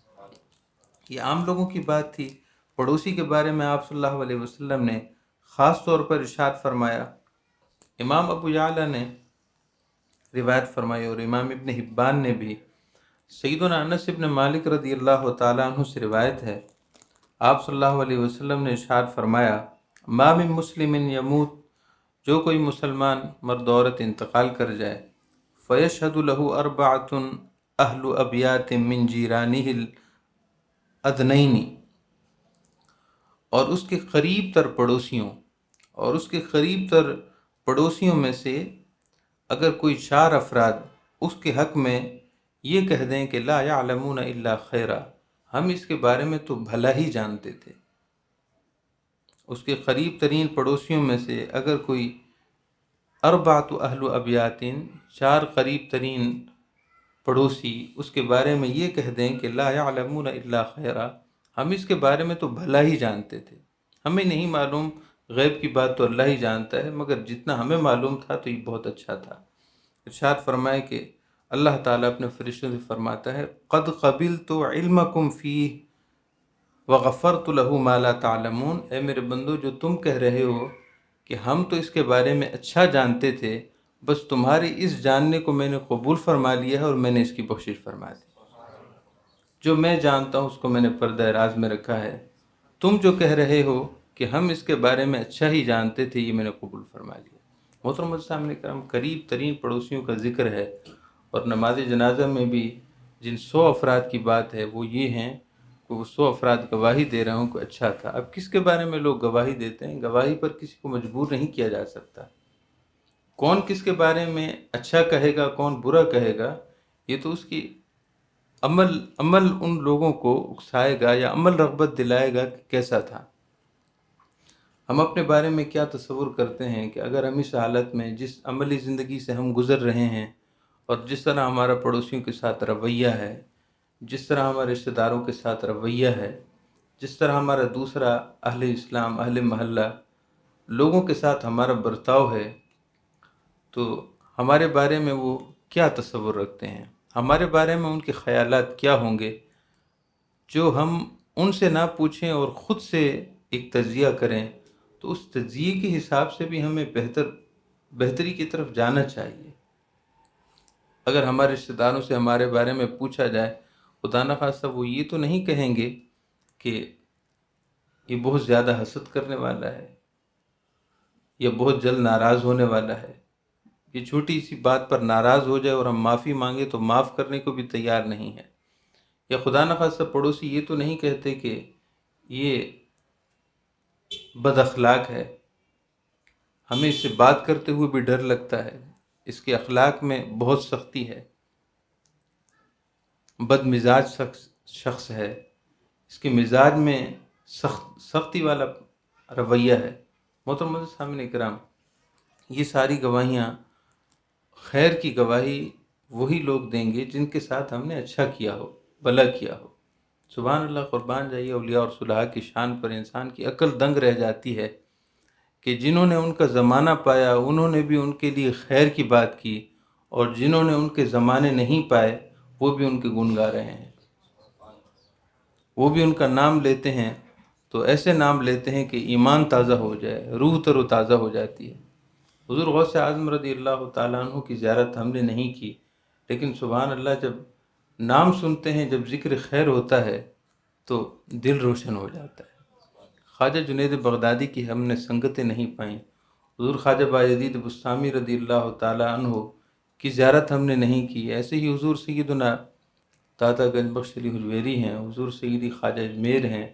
یہ عام لوگوں کی بات تھی۔ پڑوسی کے بارے میں آپ صلی اللہ علیہ وسلم نے خاص طور پر ارشاد فرمایا۔ امام ابو یعلا نے روایت فرمائی اور امام ابن حبان نے بھی، سیدنا انس ابن مالک رضی اللہ تعالیٰ عنہ سے روایت ہے، آپ صلی اللہ علیہ وسلم نے ارشاد فرمایا، ما من مسلم یموت جو کوئی مسلمان مرد عورت انتقال کر جائے فیشہد لہ اربعۃ اہل ابیات من جیرانہ الادنین، اور اس کے قریب تر پڑوسیوں میں سے اگر کوئی 4 افراد اس کے حق میں یہ کہہ دیں کہ لا یعلمون الا خیرا، ہم اس کے بارے میں تو بھلا ہی جانتے تھے، اس کے قریب ترین پڑوسیوں میں سے اگر کوئی اربعۃ اہل ابیاتن 4 قریب ترین پڑوسی اس کے بارے میں یہ کہہ دیں کہ لا یعلمون الا خیرا، ہم اس کے بارے میں تو بھلا ہی جانتے تھے، ہمیں نہیں معلوم، غیب کی بات تو اللہ ہی جانتا ہے، مگر جتنا ہمیں معلوم تھا تو یہ بہت اچھا تھا۔ ارشاد فرمائے کہ اللہ تعالیٰ اپنے فرشتوں سے فرماتا ہے قد قبلت علمکم فیہ وغفرت لہ ما لا تعلمون، اے میرے بندو جو تم کہہ رہے ہو کہ ہم تو اس کے بارے میں اچھا جانتے تھے، بس تمہاری اس جاننے کو میں نے قبول فرما لیا ہے اور میں نے اس کی بخشش فرما دی، جو میں جانتا ہوں اس کو میں نے پردہ راز میں رکھا ہے، تم جو کہہ رہے ہو کہ ہم اس کے بارے میں اچھا ہی جانتے تھے یہ میں نے قبول فرما لیا۔ محترم سامنے کرام، قریب ترین پڑوسیوں کا ذکر ہے، اور نماز جنازہ میں بھی جن 100 افراد کی بات ہے وہ یہ ہیں کہ وہ 100 افراد گواہی دے رہے ہوں کہ اچھا تھا۔ اب کس کے بارے میں لوگ گواہی دیتے ہیں؟ گواہی پر کسی کو مجبور نہیں کیا جا سکتا، کون کس کے بارے میں اچھا کہے گا کون برا کہے گا، یہ تو اس کی عمل ان لوگوں کو اکسائے گا یا عمل رغبت دلائے گا کہ کیسا تھا۔ ہم اپنے بارے میں کیا تصور کرتے ہیں کہ اگر ہم اس حالت میں جس عملی زندگی سے ہم گزر رہے ہیں اور جس طرح ہمارا پڑوسیوں کے ساتھ رویہ ہے، جس طرح ہمارے رشتہ داروں کے ساتھ رویہ ہے، جس طرح ہمارا دوسرا اہل اسلام اہل محلہ لوگوں کے ساتھ ہمارا برتاؤ ہے، تو ہمارے بارے میں وہ کیا تصور رکھتے ہیں، ہمارے بارے میں ان کے خیالات کیا ہوں گے، جو ہم ان سے نہ پوچھیں اور خود سے ایک تجزیہ کریں تو اس تجزیے کے حساب سے بھی ہمیں بہتری کی طرف جانا چاہیے۔ اگر ہمارے رشتہ داروں سے ہمارے بارے میں پوچھا جائے، خدا نخواستہ وہ یہ تو نہیں کہیں گے کہ یہ بہت زیادہ حسد کرنے والا ہے یا بہت جلد ناراض ہونے والا ہے، یہ چھوٹی سی بات پر ناراض ہو جائے اور ہم معافی مانگے تو معاف کرنے کو بھی تیار نہیں ہے، یا خدا نخواستہ پڑوسی یہ تو نہیں کہتے کہ یہ بد اخلاق ہے، ہمیں اس سے بات کرتے ہوئے بھی ڈر لگتا ہے، اس کے اخلاق میں بہت سختی ہے، بد مزاج شخص ہے، اس کے مزاج میں سختی والا رویہ ہے۔ محترم سامعین کرام، یہ ساری گواہیاں، خیر کی گواہی وہی لوگ دیں گے جن کے ساتھ ہم نے اچھا کیا ہو، بھلا کیا ہو۔ سبحان اللہ، قربان جائیے، اولیاء اور صلحاء کی شان پر انسان کی عقل دنگ رہ جاتی ہے کہ جنہوں نے ان کا زمانہ پایا انہوں نے بھی ان کے لیے خیر کی بات کی، اور جنہوں نے ان کے زمانے نہیں پائے وہ بھی ان کے گن گا رہے ہیں، وہ بھی ان کا نام لیتے ہیں تو ایسے نام لیتے ہیں کہ ایمان تازہ ہو جائے، روح تر و تازہ ہو جاتی ہے۔ حضور غوث اعظم رضی اللہ تعالیٰ عنہ کی زیارت ہم نے نہیں کی، لیکن سبحان اللہ جب نام سنتے ہیں، جب ذکر خیر ہوتا ہے تو دل روشن ہو جاتا ہے۔ خواجہ جنید بغدادی کی ہم نے سنگتیں نہیں پائیں، حضور خواجہ بایزید بسطامی رضی اللہ تعالیٰ عنہ کی زیارت ہم نے نہیں کی، ایسے ہی حضور سیدنا داتا گنج بخش علی حجویری ہیں، حضور سیدی خواجہ اجمیر ہیں،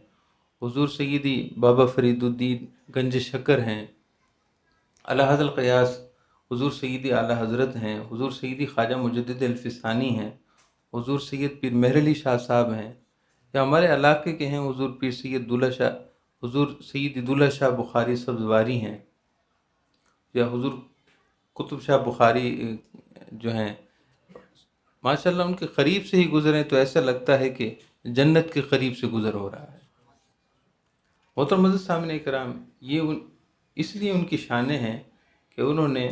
حضور سیدی بابا فرید الدین گنج شکر ہیں، اعلیٰ حضرت قیاس حضور سیدی اعلیٰ حضرت ہیں، حضور سیدی خواجہ مجدد الفسانی ہیں، حضور سید پیر مہر علی شاہ صاحب ہیں، یا ہمارے علاقے کے ہیں حضور پیر سید دولہ شاہ، حضور سید دولہ شاہ بخاری سبزواری ہیں، یا حضور قطب شاہ بخاری جو ہیں، ماشاءاللہ ان کے قریب سے ہی گزریں تو ایسا لگتا ہے کہ جنت کے قریب سے گزر ہو رہا ہے۔ محترم معزز سامعین کرام، یہ اس لیے ان کی شانیں ہیں کہ انہوں نے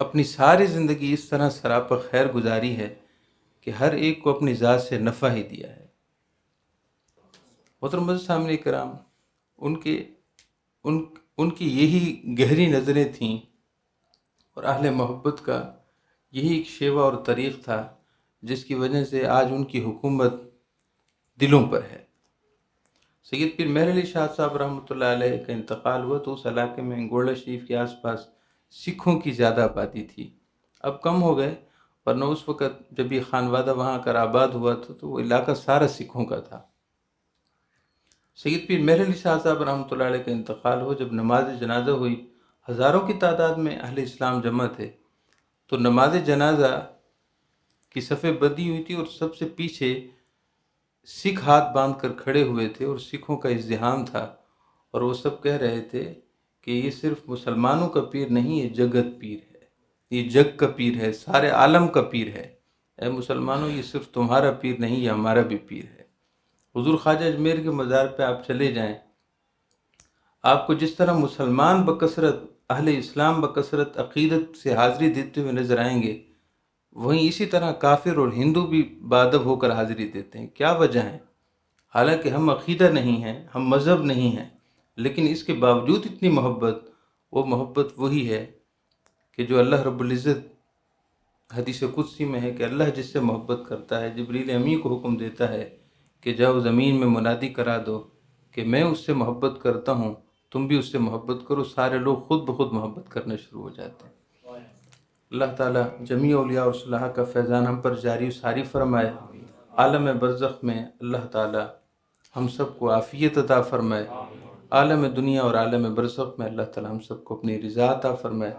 اپنی ساری زندگی اس طرح سراپا خیر گزاری ہے کہ ہر ایک کو اپنی ذات سے نفع ہی دیا ہے۔ محترم معزز سامعین کرام، ان کی یہی گہری نظریں تھیں اور اہل محبت کا یہی ایک شیوہ اور طریق تھا جس کی وجہ سے آج ان کی حکومت دلوں پر ہے۔ سید پیر مہر علی شاہ صاحب رحمۃ اللہ علیہ کا انتقال ہوا تو اس علاقے میں گولڑا شریف کے آس پاس سکھوں کی زیادہ آبادی تھی. اب کم ہو گئے، ورنہ اس وقت جب یہ خانوادہ وہاں کر آباد ہوا تھا تو وہ علاقہ سارا سکھوں کا تھا. سید پیر مہر علی شاہ صاحب رحمۃ اللہ علیہ کا انتقال ہو، جب نماز جنازہ ہوئی، ہزاروں کی تعداد میں اہل اسلام جمع تھے، تو نماز جنازہ کی صفیں بندی ہوئی تھی اور سب سے پیچھے سکھ ہاتھ باندھ کر کھڑے ہوئے تھے اور سکھوں کا ازدحام تھا، اور وہ سب کہہ رہے تھے کہ یہ صرف مسلمانوں کا پیر نہیں، یہ جگت پیر ہے، یہ جگ کا پیر ہے، سارے عالم کا پیر ہے. اے مسلمانوں، یہ صرف تمہارا پیر نہیں، یہ ہمارا بھی پیر ہے. حضور خواجہ اجمیر کے مزار پہ آپ چلے جائیں، آپ کو جس طرح مسلمان بکثرت، اہل اسلام بکثرت عقیدت سے حاضری دیتے ہوئے نظر آئیں گے، وہیں اسی طرح کافر اور ہندو بھی بادب ہو کر حاضری دیتے ہیں. کیا وجہ ہے؟ حالانکہ ہم عقیدہ نہیں ہیں، ہم مذہب نہیں ہیں، لیکن اس کے باوجود اتنی محبت، وہ محبت وہی ہے کہ جو اللہ رب العزت حدیث قدسی میں ہے کہ اللہ جس سے محبت کرتا ہے، جبریل امی کو حکم دیتا ہے کہ جاؤ زمین میں منادی کرا دو کہ میں اس سے محبت کرتا ہوں، تم بھی اس سے محبت کرو. سارے لوگ خود بخود محبت کرنا شروع ہو جاتے ہیں. اللہ تعالیٰ جمیع اولیاء اور صلاح کا فیضان ہم پر جاری و ساری فرمائے. عالم برزخ میں اللہ تعالیٰ ہم سب کو عافیت عطا فرمائے. عالم دنیا اور عالم برزخ میں اللہ تعالیٰ ہم سب کو اپنی رضا عطا فرمائے.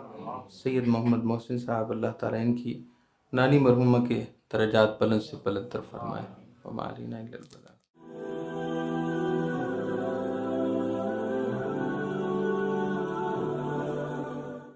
سید محمد محسن صاحب، اللہ تعالیٰ ان کی نانی مرحومہ کے درجات بلند سے بلند تر فرمائے. وما علینا الا البلاغ.